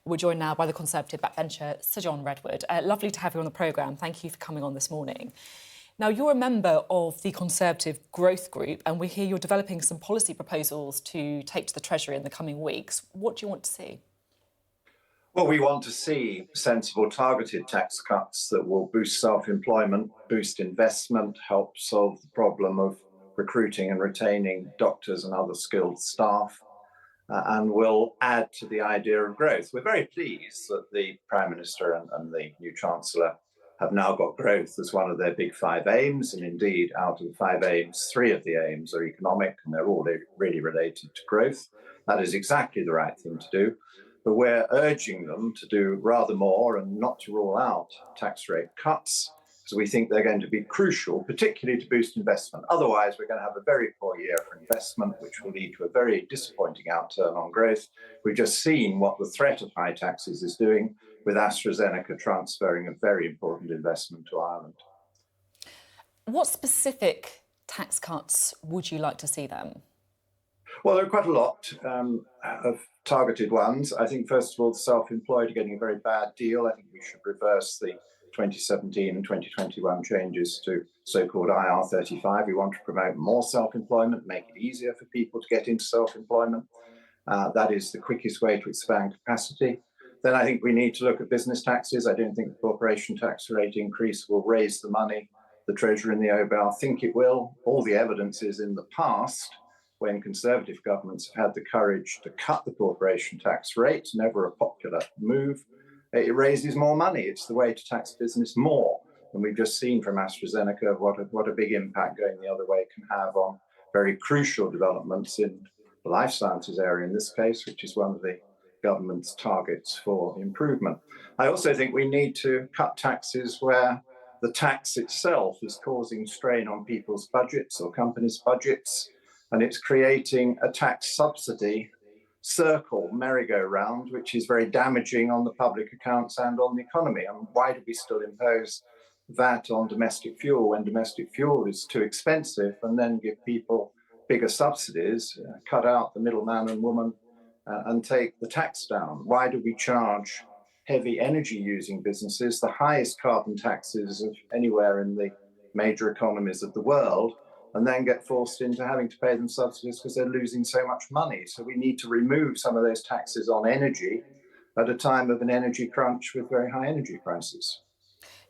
We're joined now by the Conservative backbencher, Sir John Redwood. Lovely to have you on the programme. Thank you for coming on this morning. Now, you're a member of the Conservative Growth Group, and we hear you're developing some policy proposals to take to the Treasury in the coming weeks. What do you want to see? Well, we want to see sensible targeted tax cuts that will boost self-employment, boost investment, help solve the problem of recruiting and retaining doctors and other skilled staff, and will add to the idea of growth. We're very pleased that the Prime Minister and the new Chancellor have now got growth as one of their big 5 aims. And indeed, out of the 5 aims, 3 of the aims are economic, and they're all really related to growth. That is exactly the right thing to do. But we're urging them to do rather more and not to rule out tax rate cuts, because we think they're going to be crucial, particularly to boost investment. Otherwise, we're going to have a very poor year for investment, which will lead to a very disappointing outturn on growth. We've just seen what the threat of high taxes is doing, with AstraZeneca transferring a very important investment to Ireland. What specific tax cuts would you like to see then? Well, there are quite a lot of targeted ones. I think, first of all, the self-employed are getting a very bad deal. I think we should reverse the 2017 and 2021 changes to so-called IR35. We want to promote more self-employment, make it easier for people to get into self-employment. That is the quickest way to expand capacity. Then I think we need to look at business taxes. I don't think the corporation tax rate increase will raise the money the Treasury and the OBR think it will. All the evidence is in the past, when Conservative governments have had the courage to cut the corporation tax rate, never a popular move, it raises more money. It's the way to tax business more. And we've just seen from AstraZeneca what a big impact going the other way can have on very crucial developments in the life sciences area in this case, which is one of the government's targets for improvement. I also think we need to cut taxes where the tax itself is causing strain on people's budgets or companies' budgets, and it's creating a tax subsidy circle, merry-go-round, which is very damaging on the public accounts and on the economy. And why do we still impose VAT on domestic fuel when domestic fuel is too expensive, and then give people bigger subsidies, cut out the middleman and woman, and take the tax down? Why do we charge heavy energy-using businesses the highest carbon taxes of anywhere in the major economies of the world, and then get forced into having to pay them subsidies because they're losing so much money? So we need to remove some of those taxes on energy at a time of an energy crunch with very high energy prices.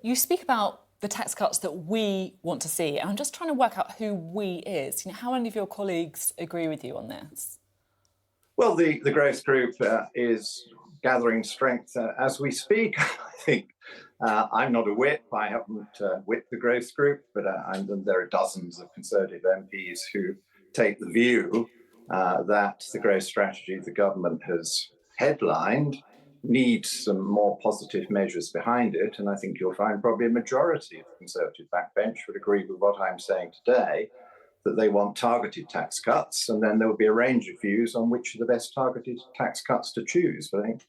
You speak about the tax cuts that we want to see, and I'm just trying to work out who we is. How many of your colleagues agree with you on this? Well, the Growth Group is gathering strength as we speak. I think I'm not a whip. I haven't whipped the Growth Group, but there are dozens of Conservative MPs who take the view that the growth strategy the government has headlined needs some more positive measures behind it. And I think you'll find probably a majority of the Conservative backbench would agree with what I'm saying today, that they want targeted tax cuts, and then there will be a range of views on which are the best targeted tax cuts to choose. But I think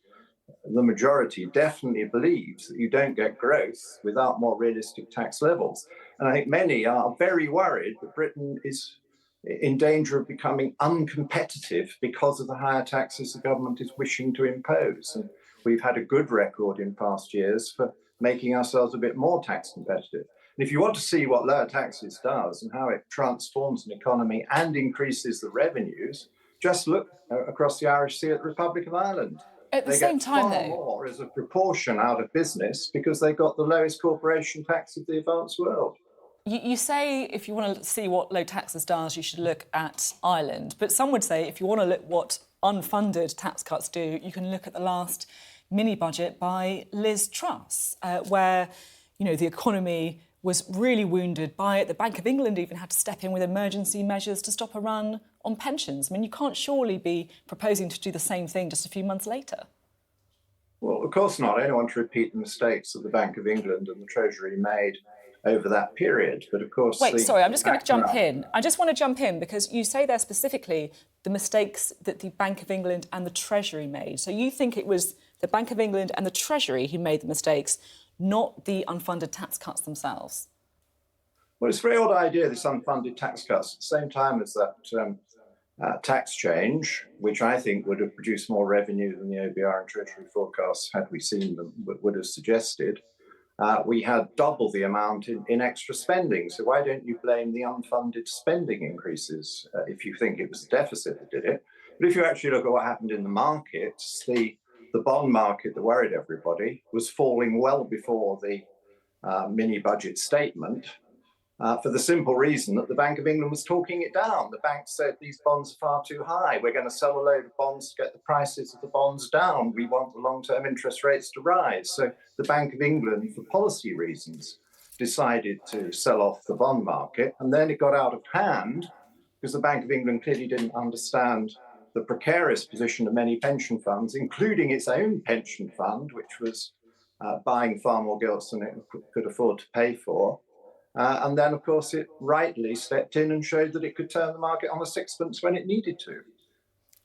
the majority definitely believes that you don't get growth without more realistic tax levels. And I think many are very worried that Britain is in danger of becoming uncompetitive because of the higher taxes the government is wishing to impose. And we've had a good record in past years for making ourselves a bit more tax competitive. And if you want to see what lower taxes does and how it transforms an economy and increases the revenues, just look across the Irish Sea at the Republic of Ireland. At the same time, though, more as a proportion out of business because they got the lowest corporation tax of the advanced world. You say if you want to see what low taxes does, you should look at Ireland. But some would say if you want to look what unfunded tax cuts do, you can look at the last mini-budget by Liz Truss, where, the economy was really wounded by it. The Bank of England even had to step in with emergency measures to stop a run on pensions. I mean, you can't surely be proposing to do the same thing just a few months later. Well, of course not. I don't want to repeat the mistakes that the Bank of England and the Treasury made over that period. But of course... Wait, sorry, I'm just going to jump in. I just want to jump in because you say there specifically the mistakes that the Bank of England and the Treasury made. So you think it was the Bank of England and the Treasury who made the mistakes, not the unfunded tax cuts themselves? Well, it's a very odd idea, this unfunded tax cuts, at the same time as that tax change, which I think would have produced more revenue than the OBR and Treasury forecasts, had we seen them, would have suggested. We had double the amount in extra spending. So why don't you blame the unfunded spending increases if you think it was the deficit that did it? But if you actually look at what happened in the markets, the bond market that worried everybody was falling well before the mini budget statement. For the simple reason that the Bank of England was talking it down. The bank said these bonds are far too high. We're going to sell a load of bonds to get the prices of the bonds down. We want the long-term interest rates to rise. So the Bank of England, for policy reasons, decided to sell off the bond market. And then it got out of hand because the Bank of England clearly didn't understand the precarious position of many pension funds, including its own pension fund, which was buying far more gilts than it could afford to pay for. And then, of course, it rightly stepped in and showed that it could turn the market on a sixpence when it needed to.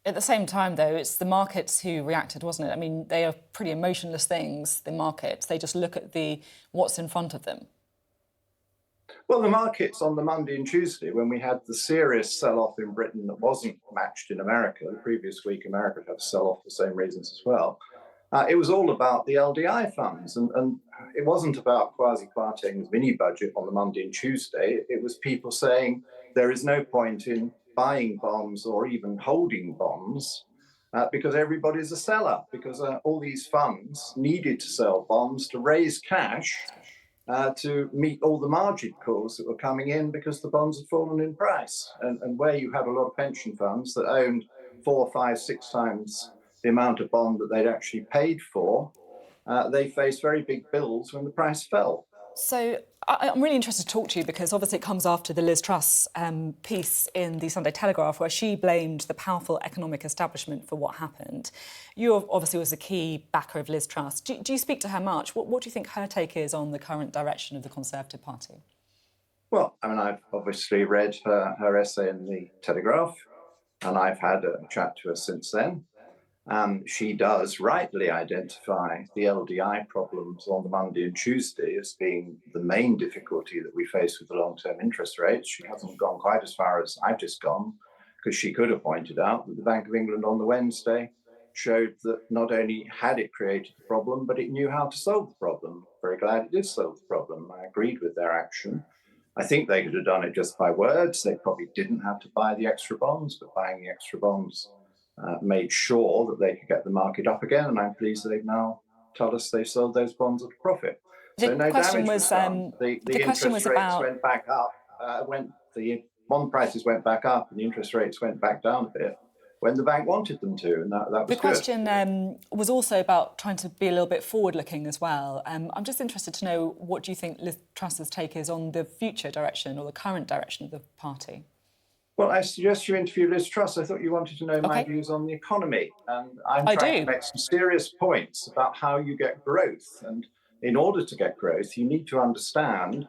At the same time, though, it's the markets who reacted, wasn't it? I mean, they are pretty emotionless things, the markets. They just look at what's in front of them. Well, the markets on the Monday and Tuesday, when we had the serious sell-off in Britain that wasn't matched in America, the previous week America had to sell off for the same reasons as well, it was all about the LDI funds. And it wasn't about Kwasi Kwarteng's mini budget on the Monday and Tuesday. It was people saying there is no point in buying bonds or even holding bonds because everybody's a seller, because all these funds needed to sell bonds to raise cash to meet all the margin calls that were coming in because the bonds had fallen in price. And where you had a lot of pension funds that owned 4, 5, 6 times the amount of bond that they'd actually paid for, they faced very big bills when the price fell. So I'm really interested to talk to you because obviously it comes after the Liz Truss piece in the Sunday Telegraph where she blamed the powerful economic establishment for what happened. You obviously was a key backer of Liz Truss. Do you speak to her much? What do you think her take is on the current direction of the Conservative Party? Well, I mean, I've obviously read her essay in the Telegraph and I've had a chat to her since then. She does rightly identify the LDI problems on the Monday and Tuesday as being the main difficulty that we face with the long-term interest rates. She hasn't gone quite as far as I've just gone, because she could have pointed out that the Bank of England on the Wednesday showed that not only had it created the problem, but it knew how to solve the problem. Very glad it did solve the problem. I agreed with their action. I think they could have done it just by words. They probably didn't have to buy the extra bonds, but buying the extra bonds made sure that they could get the market up again, and I'm pleased they've now told us they've sold those bonds at a profit. So no damage was done. The interest rates went back up, the bond prices went back up, and the interest rates went back down a bit when the bank wanted them to, and that was good. The question was also about trying to be a little bit forward-looking as well. I'm just interested to know what do you think Liz Truss's take is on the future direction or the current direction of the party? Well, I suggest you interview Liz Truss. I thought you wanted to know my views on the economy. And I'm trying to make some serious points about how you get growth. And in order to get growth, you need to understand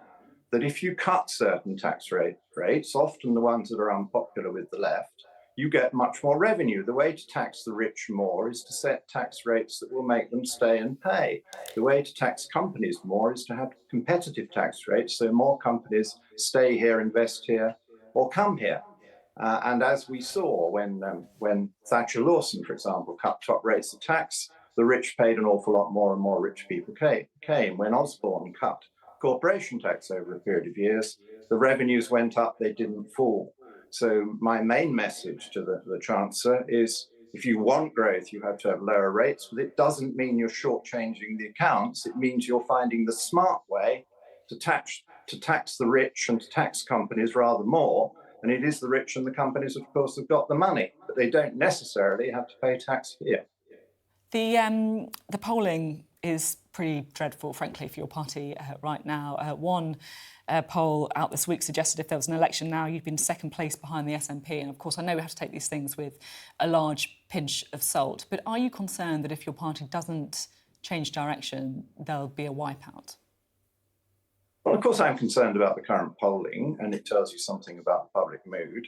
that if you cut certain tax rates, often the ones that are unpopular with the left, you get much more revenue. The way to tax the rich more is to set tax rates that will make them stay and pay. The way to tax companies more is to have competitive tax rates so more companies stay here, invest here, or come here. And as we saw when Thatcher Lawson, for example, cut top rates of tax, the rich paid an awful lot more and more rich people came. When Osborne cut corporation tax over a period of years, the revenues went up, they didn't fall. So my main message to the Chancellor is if you want growth, you have to have lower rates, but it doesn't mean you're shortchanging the accounts. It means you're finding the smart way to tax the rich and to tax companies rather more. And it is the rich and the companies, of course, have got the money, but they don't necessarily have to pay tax here. The polling is pretty dreadful, frankly, for your party right now. One poll out this week suggested if there was an election now, you'd been second place behind the SNP. And of course, I know we have to take these things with a large pinch of salt. But are you concerned that if your party doesn't change direction, there'll be a wipeout? Well, of course, I'm concerned about the current polling, and it tells you something about the public mood.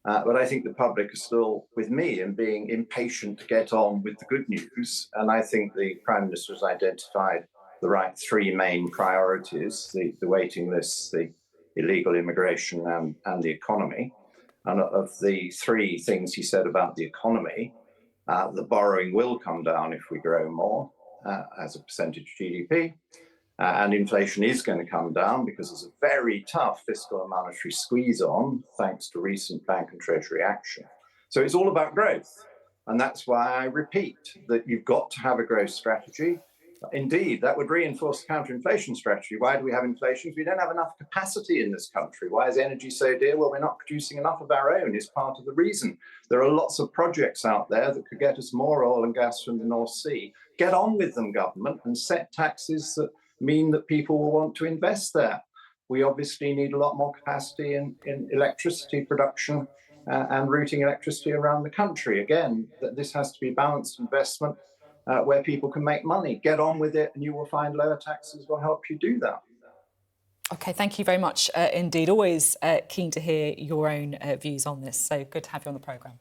But I think the public are still with me in being impatient to get on with the good news. And I think the Prime Minister has identified the right 3 main priorities, the waiting lists, the illegal immigration and the economy. And of the three things he said about the economy, the borrowing will come down if we grow more as a percentage of GDP. And inflation is going to come down because there's a very tough fiscal and monetary squeeze on, thanks to recent bank and treasury action. So it's all about growth. And that's why I repeat that you've got to have a growth strategy. Indeed, that would reinforce the counter-inflation strategy. Why do we have inflation? We don't have enough capacity in this country. Why is energy so dear? Well, we're not producing enough of our own is part of the reason. There are lots of projects out there that could get us more oil and gas from the North Sea. Get on with them, government, and set taxes that mean that people will want to invest there. We obviously need a lot more capacity in electricity production and routing electricity around the country. Again, this has to be balanced investment where people can make money. Get on with it and you will find lower taxes will help you do that. OK, thank you very much indeed. Always keen to hear your own views on this. So good to have you on the programme.